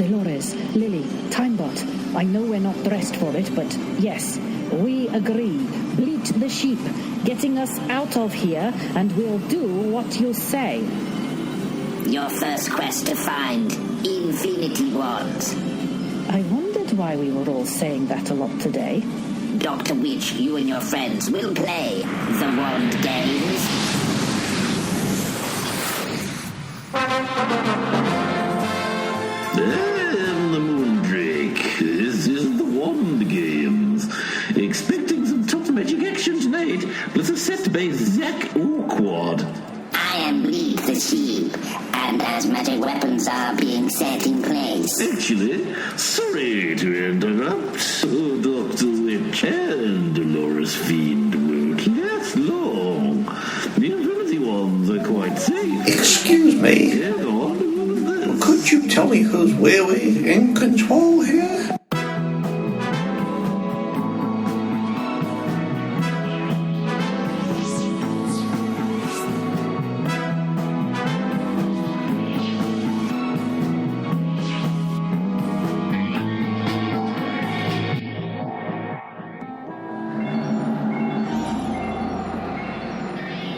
Dolores, Lily, Timebot, I know we're not dressed for it, but yes, we agree. Bleat the sheep, getting us out of here, and we'll do what you say. Your first quest to find Infinity Wands. I wondered why we were all saying that a lot today. Dr. Witch, you and your friends will play the Wand Games. And the Moondrake. This is the Wand Games. Expecting some top magic action tonight. Plus a set by Zach Awkward. I am Bleat the Sheep, and as magic weapons are being set in place. Actually, sorry to interrupt. Dr. Witch and Dolores Fiend won't last long. The Infinity Wands are quite safe. Excuse me. Yeah, go on. Could you tell me who's really in control here?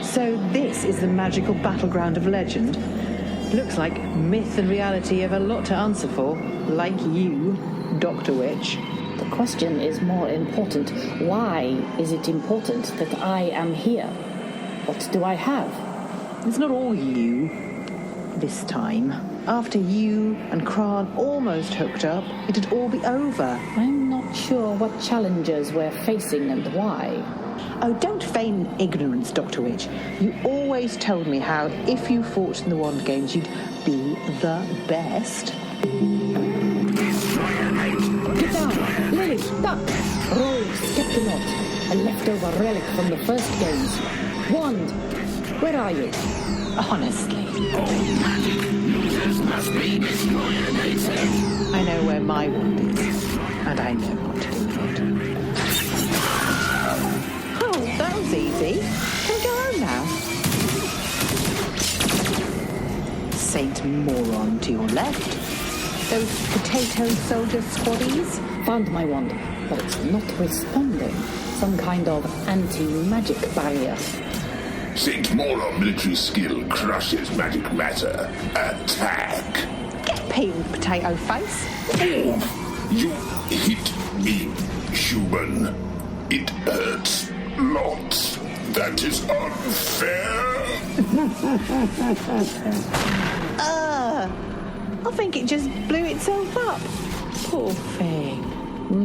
So this is the magical battleground of legend. Looks like myth and reality have a lot to answer for, like you, Dr. Witch. The question is more important. Why is it important that I am here? What do I have? It's not all you this time. After you and Kran almost hooked up, it'd all be over. I'm not sure what challenges we're facing and why. Oh, don't feign ignorance, Dr. Witch. You always told me how if you fought in the Wand Games, you'd be the best. Get down! Lily, duck! Rogue, Skeptinaut, a leftover relic from the first games. Wand, where are you? Honestly. I know where my wand is, and I know what to do with it. Oh, that was easy. Can we go home now? Saint Moron to your left. Those potato soldier squaddies. Found my wand, but it's not responding. Some kind of anti-magic barrier. Saint Moron military skill crushes magic matter. Attack! Get peeled, potato face. Oh, you hit me, human. It hurts lots. That is unfair. I think it just blew itself up. Poor thing.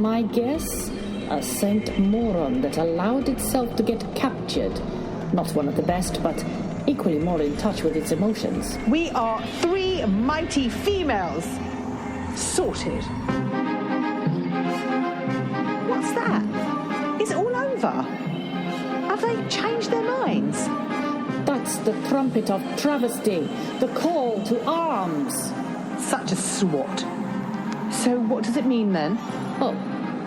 My guess? A Saint Moron that allowed itself to get captured. Not one of the best, but equally more in touch with its emotions. We are 3 mighty females. Sorted. What's that? It's all over. Have they changed their minds? That's the trumpet of travesty, the call to arms. Such a swat. So what does it mean then? Oh,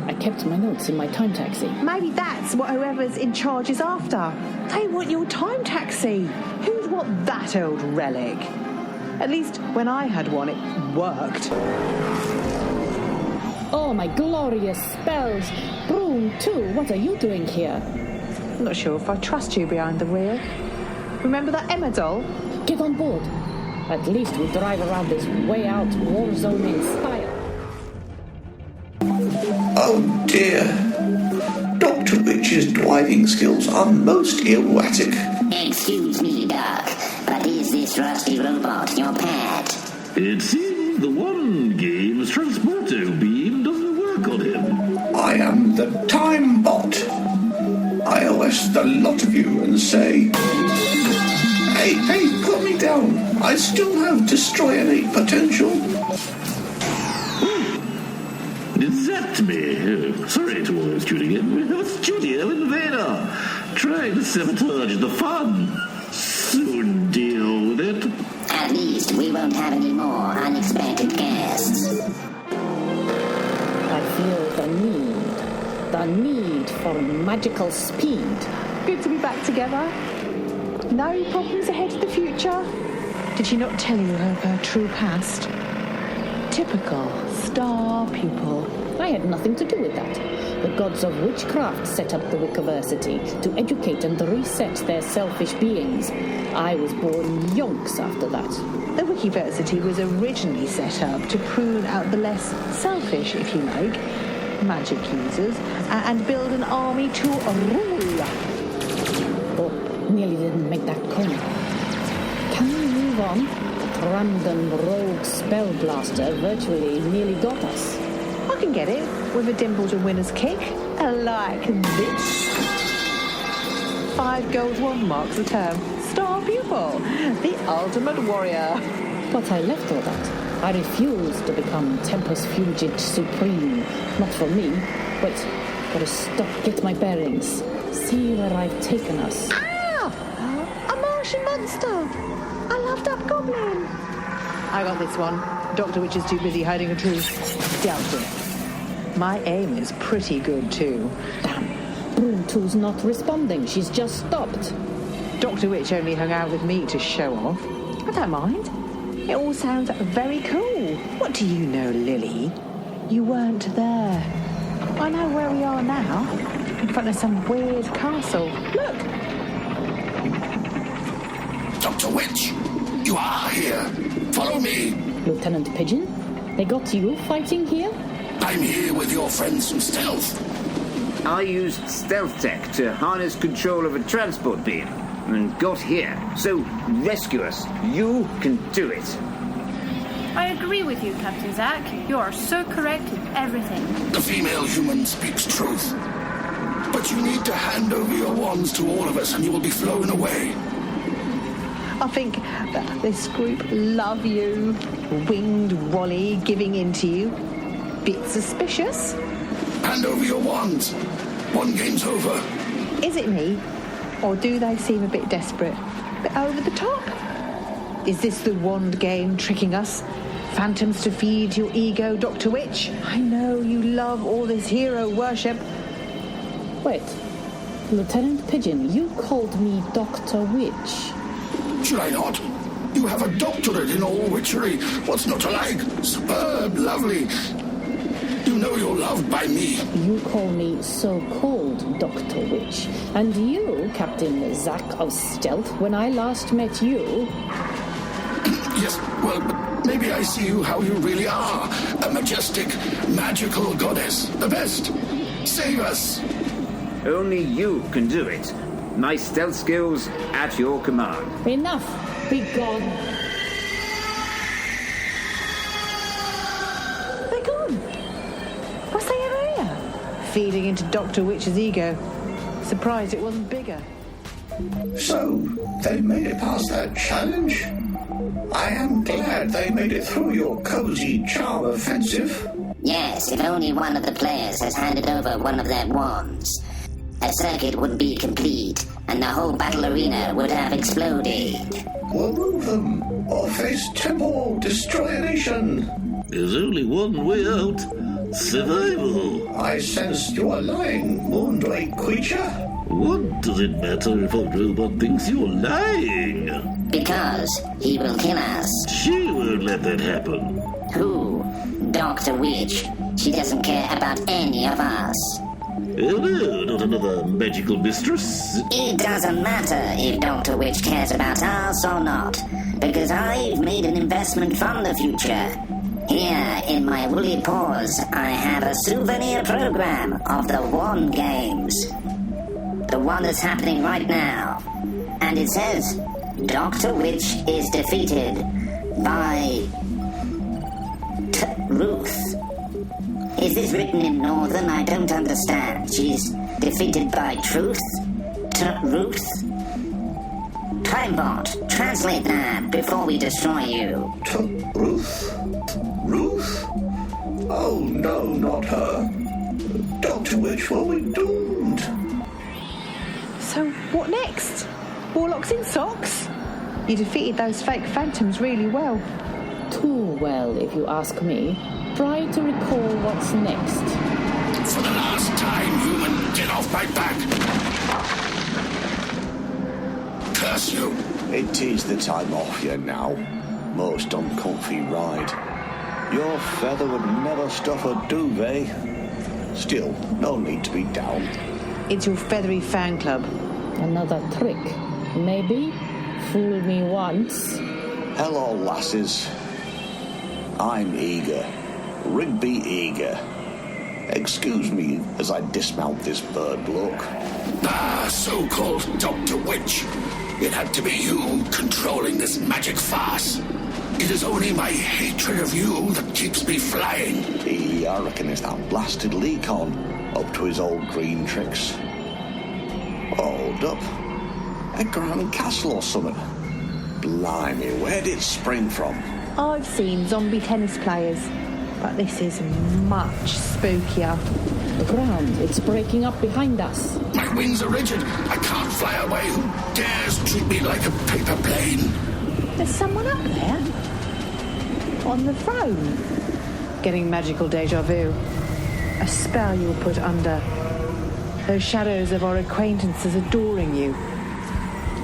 I kept my notes in my time taxi. Maybe that's what whoever's in charge is after. They want your time taxi. Who'd want that old relic? At least when I had one, it worked. Oh, my glorious spells. Broom, too, what are you doing here? I'm not sure if I trust you behind the wheel. Remember that Emma doll? Get on board. At least we drive around this way-out war zone in style. Oh dear. Dr. Witch's driving skills are most erratic. Excuse me, Doc, but is this rusty robot your pet? It seems the Wand Games transporter beam doesn't work on him. I am the Time Bot. I arrest the lot of you and say, Hey, put me down. I still have Destroy Innate potential. Is that me? Sorry to all those tuning in. It's Studio Invader. Trying to sabotage the fun. Soon deal with it. At least we won't have any more unexpected guests. I feel the need for magical speed. Good to be back together. No problems ahead of the future. Did she not tell you of her true past? Typical star pupil. I had nothing to do with that. The gods of witchcraft set up the Wickiversity to educate and reset their selfish beings. I was born yonks after that. The Wickiversity was originally set up to prune out the less selfish, if you like, magic users, and build an army to rule. Oh, nearly didn't make that corner. Can we move on? Random rogue spellblaster virtually nearly got us. I can get it with a Dimbledon winner's kick, like this. 5 gold wand marks a term. Star pupil, the ultimate warrior. But I left all that. I refused to become Tempus Fugit Supreme. Not for me. Wait, gotta stop, get my bearings. See where I've taken us. Ah! A Martian monster! I love that goblin! I got this one. Dr. Witch is too busy hiding a truth. Dealt with. My aim is pretty good, too. Damn. Bruntu's not responding. She's just stopped. Dr. Witch only hung out with me to show off. I don't mind. It all sounds very cool. What do you know, Lily? You weren't there. I know where we are now. In front of some weird castle. Look! Dr. Witch, you are here. Follow me. Lieutenant Pigeon? They got you fighting here? I'm here with your friends from Stealth. I used stealth tech to harness control of a transport beam and got here. So rescue us. You can do it. I agree with you, Captain Zack. You are so correct in everything. The female human speaks truth. But you need to hand over your wands to all of us and you will be flown away. I think that this group love you. Winged Wally giving in to you. Bit suspicious. Hand over your wands. One game's over. Is it me? Or do they seem a bit desperate? A bit over the top? Is this the wand game tricking us? Phantoms to feed your ego, Dr. Witch? I know you love all this hero worship. Wait. Lieutenant Pigeon, you called me Dr. Witch. Should I not? You have a doctorate in all witchery. What's not to like? Superb, lovely. You know you're loved by me. You call me so-called Dr. Witch. And you, Captain Zack of Stealth, when I last met you... Yes, well, but maybe I see you how you really are. A majestic, magical goddess. The best. Save us. Only you can do it. My stealth skills at your command. Enough! Be gone! They're gone. What's they ever here? Feeding into Dr. Witch's ego. Surprised it wasn't bigger. So, they made it past that challenge? I am glad they made it through your cozy charm offensive. Yes, if only one of the players has handed over one of their wands. A circuit would be complete, and the whole battle arena would have exploded. We'll move them, or face temporal destroyation. There's only one way out. Survival. I sense you are lying, Moondrake creature. What does it matter if a robot thinks you're lying? Because he will kill us. She won't let that happen. Who? Dr. Witch. She doesn't care about any of us. Oh no, not another magical mistress. It doesn't matter if Dr. Witch cares about us or not, because I've made an investment from the future. Here, in my woolly paws, I have a souvenir program of the wand games. The one that's happening right now. And it says, Dr. Witch is defeated by... Ruth. Is this written in Northern? I don't understand. She's defeated by Truth? Ruth? Timebot, translate that before we destroy you. Ruth? Ruth? Oh, no, not her. Dr. Witch will be doomed. So, what next? Warlocks in socks? You defeated those fake phantoms really well. Too well, if you ask me. Try to recall what's next. For the last time, human, get off my back. Curse you. It is the time off you now. Most uncomfy ride. Your feather would never stuff a duvet. Still, no need to be down. It's your feathery fan club. Another trick. Maybe? Fool me once. Hello, lasses. I'm Eager. Rigby Eager. Excuse me as I dismount this bird bloke. Ah, so-called Dr. Witch. It had to be you controlling this magic farce. It is only my hatred of you that keeps me flying. I reckon it's that blasted Leacon up to his old green tricks. Hold up. A grand castle or something. Blimey, where did it spring from? I've seen zombie tennis players, but this is much spookier. The ground, it's breaking up behind us. My wings are rigid. I can't fly away. Who dares treat me like a paper plane? There's someone up there. On the throne. Getting magical deja vu. A spell you'll put under. Those shadows of our acquaintances adoring you.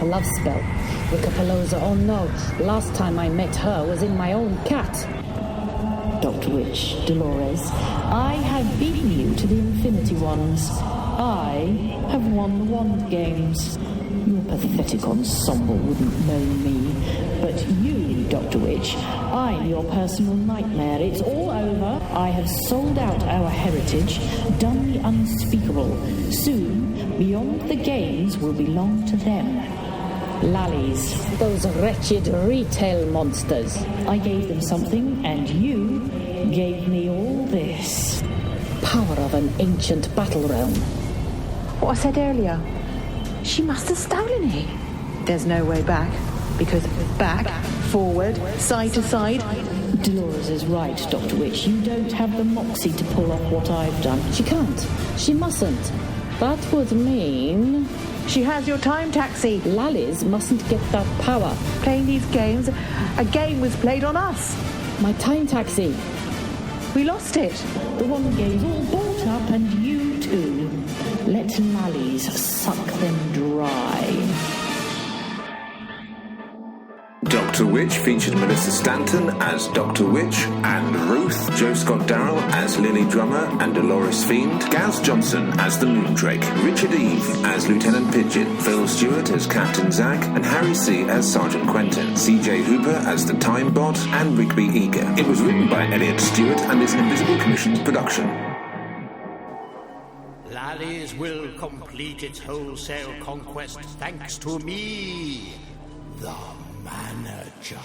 A love spell. Ricapaloza, oh no. Last time I met her was in my own cat. Dr. Witch, Dolores, I have beaten you to the Infinity Ones. I have won the Wand Games. Your pathetic ensemble wouldn't know me. But you, Dr. Witch, I'm your personal nightmare. It's all over. I have sold out our heritage, done the unspeakable. Soon, beyond the games will belong to them. Lallies, those wretched retail monsters. I gave them something, and you gave me all this. Power of an ancient battle realm. What I said earlier. She must have stolen it. There's no way back, because back, forward, side to side. Dolores is right, Dr. Witch. You don't have the moxie to pull off what I've done. She can't. She mustn't. That would mean... She has your time taxi. Lallies mustn't get that power. Playing these games, a game was played on us. My time taxi. We lost it. The one game's all bought up, and you too. Let Lallies suck them dry. Dr. Witch featured Melissa Stanton as Dr. Witch, and Ruth, Joe Scott Darrell as Lily Drummer and Dolores Fiend, Gaz Johnson as the Moondrake, Richard Eve as Lieutenant Pidgeot, Phil Stewart as Captain Zack, and Harry C. as Sergeant Quentin, CJ Hooper as the Time Bot, and Rigby Eager. It was written by Elliot Stewart and is an Invisible Commission's production. Lallies will complete its wholesale conquest thanks to me, the Manager.